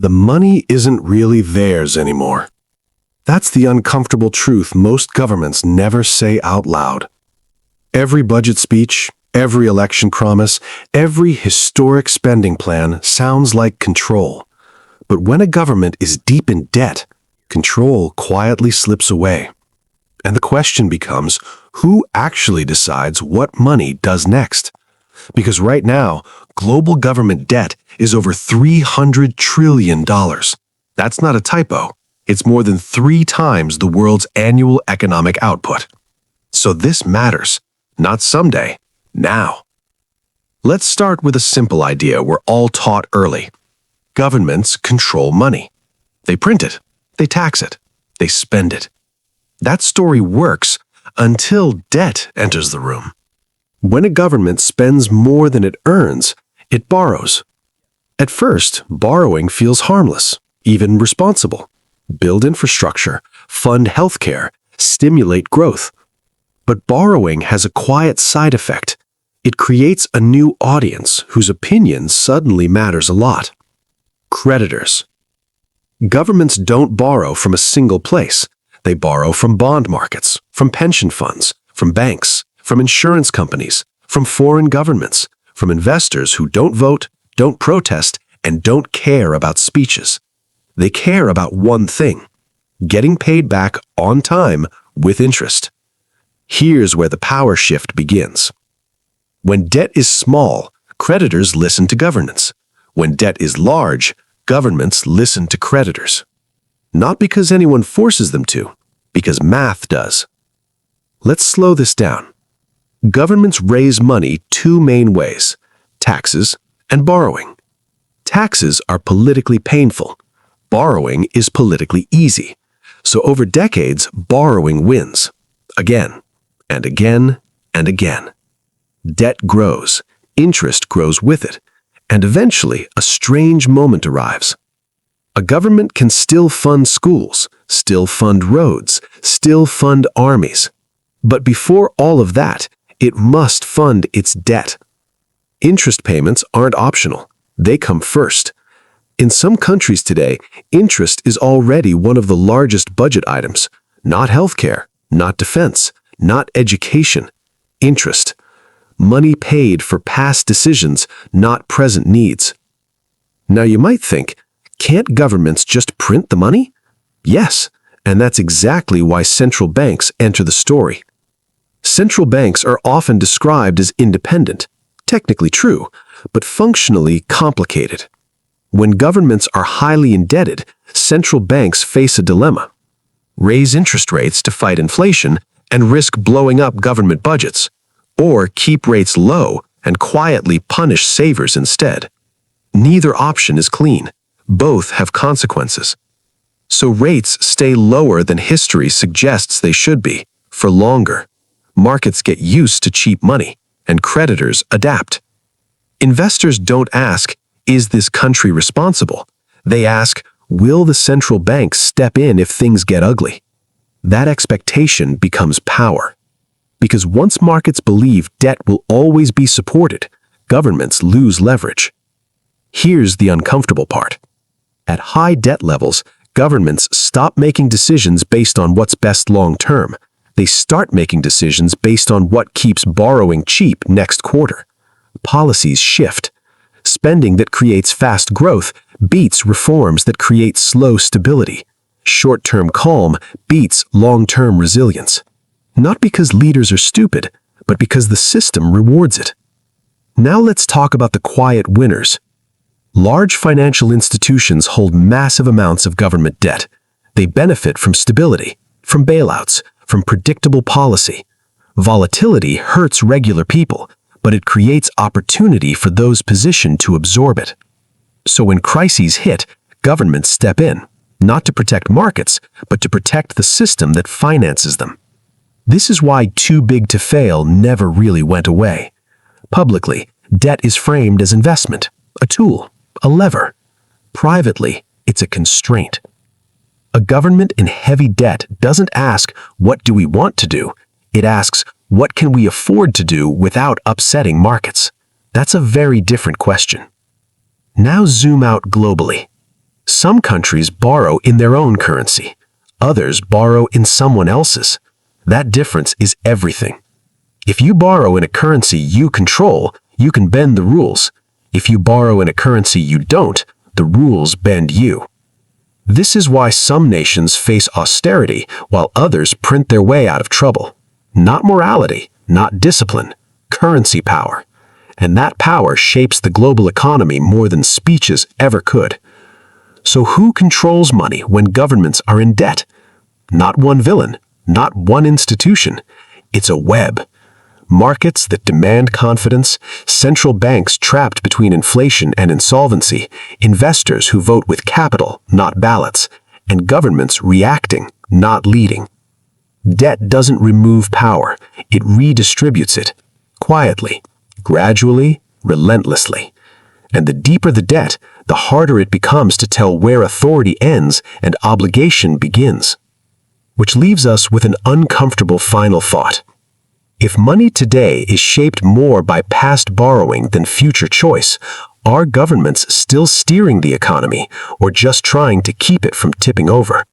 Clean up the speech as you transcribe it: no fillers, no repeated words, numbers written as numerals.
The money isn't really theirs anymore. That's the uncomfortable truth most governments never say out loud. Every budget speech, every election promise, every historic spending plan sounds like control. But when a government is deep in debt, control quietly slips away. And the question becomes, who actually decides what money does next? Because right now, global government debt is over $300 trillion. That's not a typo. It's more than 3 times the world's annual economic output. So this matters, not someday, now. Let's start with a simple idea we're all taught early. Governments control money. They print it, they tax it, they spend it. That story works until debt enters the room. When a government spends more than it earns, it borrows. At first, borrowing feels harmless, even responsible. Build infrastructure, fund healthcare, stimulate growth. But borrowing has a quiet side effect. It creates a new audience whose opinion suddenly matters a lot. Creditors. Governments don't borrow from a single place. They borrow from bond markets, from pension funds, from banks, from insurance companies, from foreign governments, from investors who don't vote, don't protest, and don't care about speeches. They care about one thing: getting paid back on time with interest. Here's where the power shift begins. When debt is small, creditors listen to governments. When debt is large, governments listen to creditors. Not because anyone forces them to, because math does. Let's slow this down. Governments raise money 2 main ways: taxes and borrowing. Taxes are politically painful. Borrowing is politically easy. So over decades, borrowing wins. Again, and again, and again. Debt grows, interest grows with it, and eventually a strange moment arrives. A government can still fund schools, still fund roads, still fund armies. But before all of that, it must fund its debt. Interest payments aren't optional. They come first. In some countries today, interest is already one of the largest budget items. Not healthcare, not defense, not education. Interest. Money paid for past decisions, not present needs. Now you might think, can't governments just print the money? Yes, and that's exactly why central banks enter the story. Central banks are often described as independent, technically true, but functionally complicated. When governments are highly indebted, central banks face a dilemma: raise interest rates to fight inflation and risk blowing up government budgets, or keep rates low and quietly punish savers instead. Neither option is clean. Both have consequences. So rates stay lower than history suggests they should be, for longer. Markets get used to cheap money, and creditors adapt. Investors don't ask, is this country responsible? They ask, will the central bank step in if things get ugly? That expectation becomes power. Because once markets believe debt will always be supported, governments lose leverage. Here's the uncomfortable part. At high debt levels, governments stop making decisions based on what's best long-term. They start making decisions based on what keeps borrowing cheap next quarter. Policies shift. Spending that creates fast growth beats reforms that create slow stability. Short-term calm beats long-term resilience. Not because leaders are stupid, but because the system rewards it. Now let's talk about the quiet winners. Large financial institutions hold massive amounts of government debt. They benefit from stability, from bailouts, from predictable policy. Volatility hurts regular people, but it creates opportunity for those positioned to absorb it. So when crises hit, governments step in, not to protect markets, but to protect the system that finances them. This is why too big to fail never really went away. Publicly, debt is framed as investment, a tool, a lever. Privately, it's a constraint. A government in heavy debt doesn't ask, what do we want to do? It asks, what can we afford to do without upsetting markets? That's a very different question. Now zoom out globally. Some countries borrow in their own currency. Others borrow in someone else's. That difference is everything. If you borrow in a currency you control, you can bend the rules. If you borrow in a currency you don't, the rules bend you. This is why some nations face austerity while others print their way out of trouble. Not morality, not discipline, currency power. And that power shapes the global economy more than speeches ever could. So who controls money when governments are in debt? Not one villain, not one institution. It's a web. Markets that demand confidence, central banks trapped between inflation and insolvency, investors who vote with capital, not ballots, and governments reacting, not leading. Debt doesn't remove power, it redistributes it, quietly, gradually, relentlessly. And the deeper the debt, the harder it becomes to tell where authority ends and obligation begins. Which leaves us with an uncomfortable final thought. If money today is shaped more by past borrowing than future choice, are governments still steering the economy or just trying to keep it from tipping over?